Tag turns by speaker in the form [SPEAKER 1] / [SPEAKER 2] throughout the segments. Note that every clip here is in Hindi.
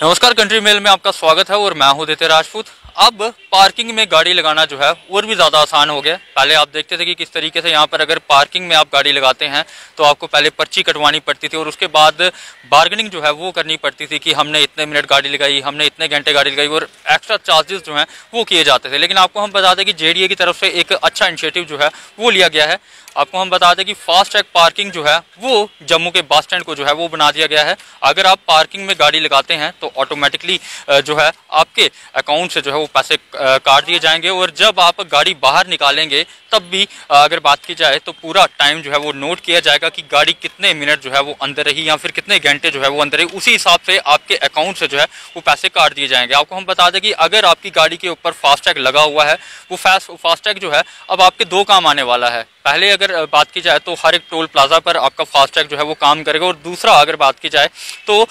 [SPEAKER 1] नमस्कार, कंट्री मेल में आपका स्वागत है और मैं हूं दित्य राजपूत। अब पार्किंग में गाड़ी लगाना जो है और भी ज़्यादा आसान हो गया। पहले आप देखते थे कि किस तरीके से यहाँ पर अगर पार्किंग में आप गाड़ी लगाते हैं तो आपको पहले पर्ची कटवानी पड़ती थी और उसके बाद बार्गेनिंग जो है वो करनी पड़ती थी कि हमने इतने मिनट गाड़ी लगाई, हमने इतने घंटे गाड़ी लगाई और एक्स्ट्रा चार्जेस जो हैं वो किए जाते थे। लेकिन आपको हम बता दें कि JDA की तरफ से एक अच्छा इनिशिएटिव जो है वो लिया गया है। आपको हम बता दें कि फास्ट ट्रैक पार्किंग जो है वो जम्मू के बस स्टैंड को जो है वो बना दिया गया है। अगर आप पार्किंग में गाड़ी लगाते हैं तो ऑटोमेटिकली जो है आपके अकाउंट से जो है वो पैसे काट दिए जाएंगे और जब आप गाड़ी बाहर निकालेंगे तब भी अगर बात की जाए तो पूरा टाइम जो है वो नोट किया जाएगा कि गाड़ी कितने मिनट जो है वो अंदर रही या फिर कितने घंटे जो है वो अंदर रही। उसी हिसाब से आपके अकाउंट से जो है वो पैसे काट दिए जाएंगे। आपको हम बता दें कि अगर आपकी गाड़ी के ऊपर फास्टैग लगा हुआ है, वो फास्टैग जो है अब आपके दो काम आने वाला है। पहले अगर बात की जाए तो हर एक टोल प्लाजा पर आपका फास्टैग जो है वो काम करेगा और दूसरा अगर बात की जाए तो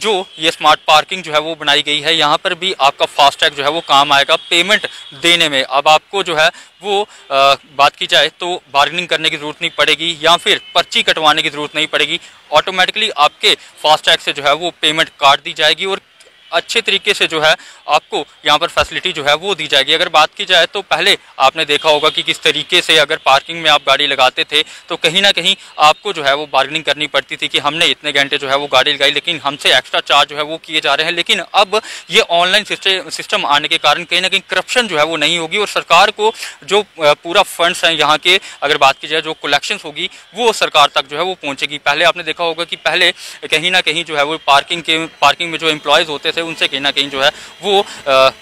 [SPEAKER 1] जो ये स्मार्ट पार्किंग जो है वो बनाई गई है, यहाँ पर भी आपका फास्टैग जो है वो काम आएगा पेमेंट देने में। अब आपको जो है वो बात की जाए तो बार्गेनिंग करने की ज़रूरत नहीं पड़ेगी या फिर पर्ची कटवाने की ज़रूरत नहीं पड़ेगी। ऑटोमेटिकली आपके फास्टैग से जो है वो पेमेंट काट दी जाएगी और अच्छे तरीके से जो है आपको यहाँ पर फैसिलिटी जो है वो दी जाएगी। अगर बात की जाए तो पहले आपने देखा होगा कि किस तरीके से अगर पार्किंग में आप गाड़ी लगाते थे तो कहीं ना कहीं आपको जो है वो बार्गेनिंग करनी पड़ती थी कि हमने इतने घंटे जो है वो गाड़ी लगाई लेकिन हमसे एक्स्ट्रा चार्ज जो है वो किए जा रहे हैं। लेकिन अब ये ऑनलाइन सिस्टम आने के कारण कहीं ना कहीं करप्शन जो है वो नहीं होगी और सरकार को जो पूरा फंड्स हैं यहाँ के अगर बात की जाए जो कलेक्शंस होगी वो सरकार तक जो है वो पहुँचेगी। पहले आपने देखा होगा कि पहले कहीं ना कहीं जो है वो पार्किंग में जो एम्प्लॉयज़ होते थे उनसे कहीं ना कहीं जो है वो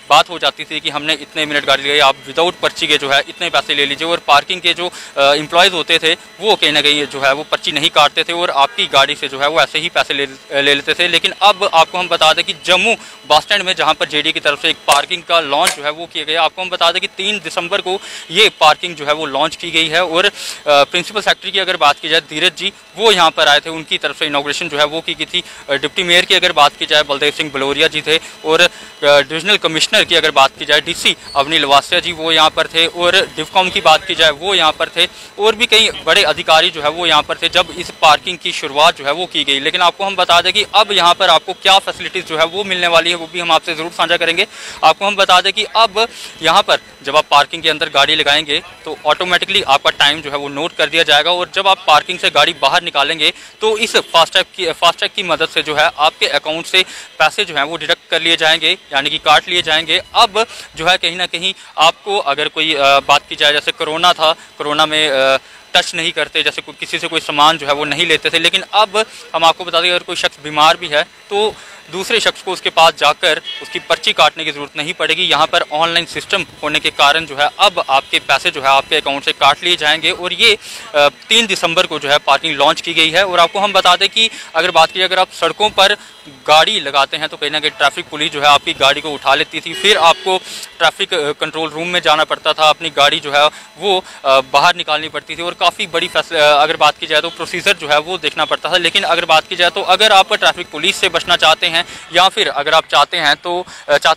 [SPEAKER 1] बात हो जाती थी कि हमने इतने मिनट गाड़ी लगाई, आप विदाउट पर्ची के जो है इतने पैसे ले लीजिए। और पार्किंग के जो एम्प्लॉयज़ होते थे वो कहीं ना कहीं जो है वो पर्ची नहीं काटते थे और आपकी गाड़ी से जो है वो ऐसे ही पैसे ले लेते थे। लेकिन अब आपको हम बता दें कि जम्मू बस स्टैंड में जहाँ पर JDA की तरफ से एक पार्किंग का लॉन्च जो है वो किया गया। आपको हम बता दें कि 3 दिसंबर को ये पार्किंग जो है वो लॉन्च की गई है और प्रिंसिपल सेक्रेटरी की अगर बात की जाए धीरज जी वो यहाँ पर आए थे, उनकी तरफ से इनॉग्रेशन जो है वो की गई थी। डिप्टी मेयर की अगर बात की जाए बलदेव सिंह बलोरिया जी थे और डिविजनल कमिश्नर की अगर बात की जाए DC अवनी लवासिया जी वो यहाँ पर थे और डिफकॉम की बात की जाए वो यहाँ पर थे और भी कई बड़े अधिकारी जो है वो यहाँ पर थे जब इस पार्किंग की शुरुआत जो है वो की गई। लेकिन आपको हम बता दें कि अब यहाँ पर आपको क्या फैसिलिटीज़ जो है वो मिलने वाली है वो भी हम आपसे ज़रूर साझा करेंगे। आपको हम बता दें कि अब यहाँ पर जब आप पार्किंग के अंदर गाड़ी लगाएंगे तो ऑटोमेटिकली आपका टाइम जो है वो नोट कर दिया जाएगा और जब आप पार्किंग से गाड़ी बाहर निकालेंगे तो इस फास्टैग की मदद से जो है आपके अकाउंट से पैसे जो है वो डिडक्ट कर लिए जाएंगे यानी कि काट लिए जाएंगे। अब जो है कहीं ना कहीं आपको अगर कोई बात की जाए जैसे कोरोना में टच नहीं करते, जैसे किसी से कोई सामान जो है वो नहीं लेते थे, लेकिन अब हम आपको बता दें अगर कोई शख्स बीमार भी है तो दूसरे शख्स को उसके पास जाकर उसकी पर्ची काटने की ज़रूरत नहीं पड़ेगी। यहाँ पर ऑनलाइन सिस्टम होने के कारण जो है अब आपके पैसे जो है आपके अकाउंट से काट लिए जाएंगे और ये 3 दिसंबर को जो है पार्किंग लॉन्च की गई है। और आपको हम बता दें कि अगर बात की अगर आप सड़कों पर गाड़ी लगाते हैं तो कहीं ना कहीं ट्रैफिक पुलिस जो है आपकी गाड़ी को उठा लेती थी, फिर आपको ट्रैफिक कंट्रोल रूम में जाना पड़ता था, अपनी गाड़ी जो है वो बाहर निकालनी पड़ती थी और काफ़ी बड़ी अगर बात की जाए तो प्रोसीजर जो है वो देखना पड़ता था। लेकिन अगर बात की जाए तो अगर आप ट्रैफिक पुलिस से बचना चाहते हैं या फिर अगर आप चाहते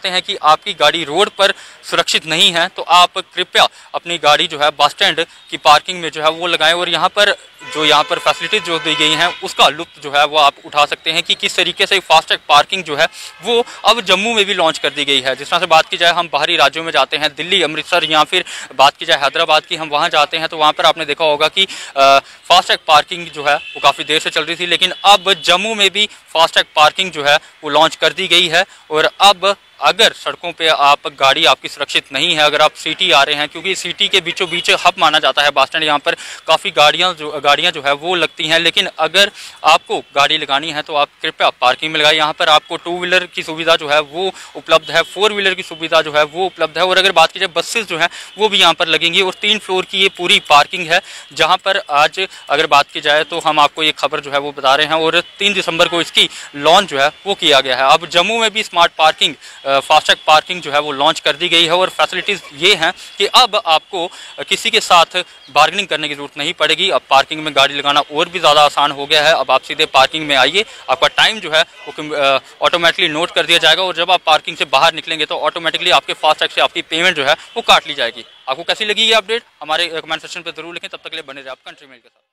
[SPEAKER 1] हैं कि आपकी गाड़ी रोड पर सुरक्षित नहीं है तो आप कृपया अपनी गाड़ी जो है बस स्टैंड की पार्किंग में जो है वो लगाएं और यहाँ पर फैसिलिटीज जो दी गई हैं उसका लुत्फ जो है वो आप उठा सकते हैं कि किस तरीके से फास्टैग पार्किंग जो है वो अब जम्मू में भी लॉन्च कर दी गई है। जिस तरह से बात की जाए हम बाहरी राज्यों में जाते हैं, दिल्ली, अमृतसर या फिर बात की जाए हैदराबाद की, हम वहाँ जाते हैं तो वहाँ पर आपने देखा होगा कि फास्टैग पार्किंग जो है वो काफ़ी देर से चल रही थी, लेकिन अब जम्मू में भी फास्टैग पार्किंग जो है वो लॉन्च कर दी गई है। और अब अगर सड़कों पे गाड़ी आपकी सुरक्षित नहीं है, अगर आप सिटी आ रहे हैं, क्योंकि सिटी के बीचों बीच हब माना जाता है बस स्टैंड, यहाँ पर काफ़ी गाड़ियाँ जो है वो लगती हैं, लेकिन अगर आपको गाड़ी लगानी है तो आप कृपया पार्किंग में लगाएं। यहाँ पर आपको 2 व्हीलर की सुविधा जो है वो उपलब्ध है, 4 व्हीलर की सुविधा जो है वो उपलब्ध है। और अगर बात की जाए बसेस जो है वो भी यहाँ पर लगेंगी और 3 फ्लोर की ये पूरी पार्किंग है जहाँ पर आज अगर बात की जाए तो हम आपको ये खबर जो है वो बता रहे हैं और 3 दिसंबर को इसकी लॉन्च जो है वो किया गया है। अब जम्मू में भी स्मार्ट पार्किंग फास्टैग पार्किंग जो है वो लॉन्च कर दी गई है और फैसिलिटीज़ ये हैं कि अब आपको किसी के साथ बार्गेनिंग करने की ज़रूरत नहीं पड़ेगी। अब पार्किंग में गाड़ी लगाना और भी ज़्यादा आसान हो गया है। अब आप सीधे पार्किंग में आइए, आपका टाइम जो है वो ऑटोमेटिकली नोट कर दिया जाएगा और जब आप पार्किंग से बाहर निकलेंगे तो ऑटोमेटिकली आपके फास्टैग से आपकी पेमेंट जो है वो काट ली जाएगी। आपको कैसी लगी ये अपडेट हमारे कमेंट सेक्शन पर जरूर लिखें। तब तक के लिए बने रहे आप कंट्री मेल के साथ।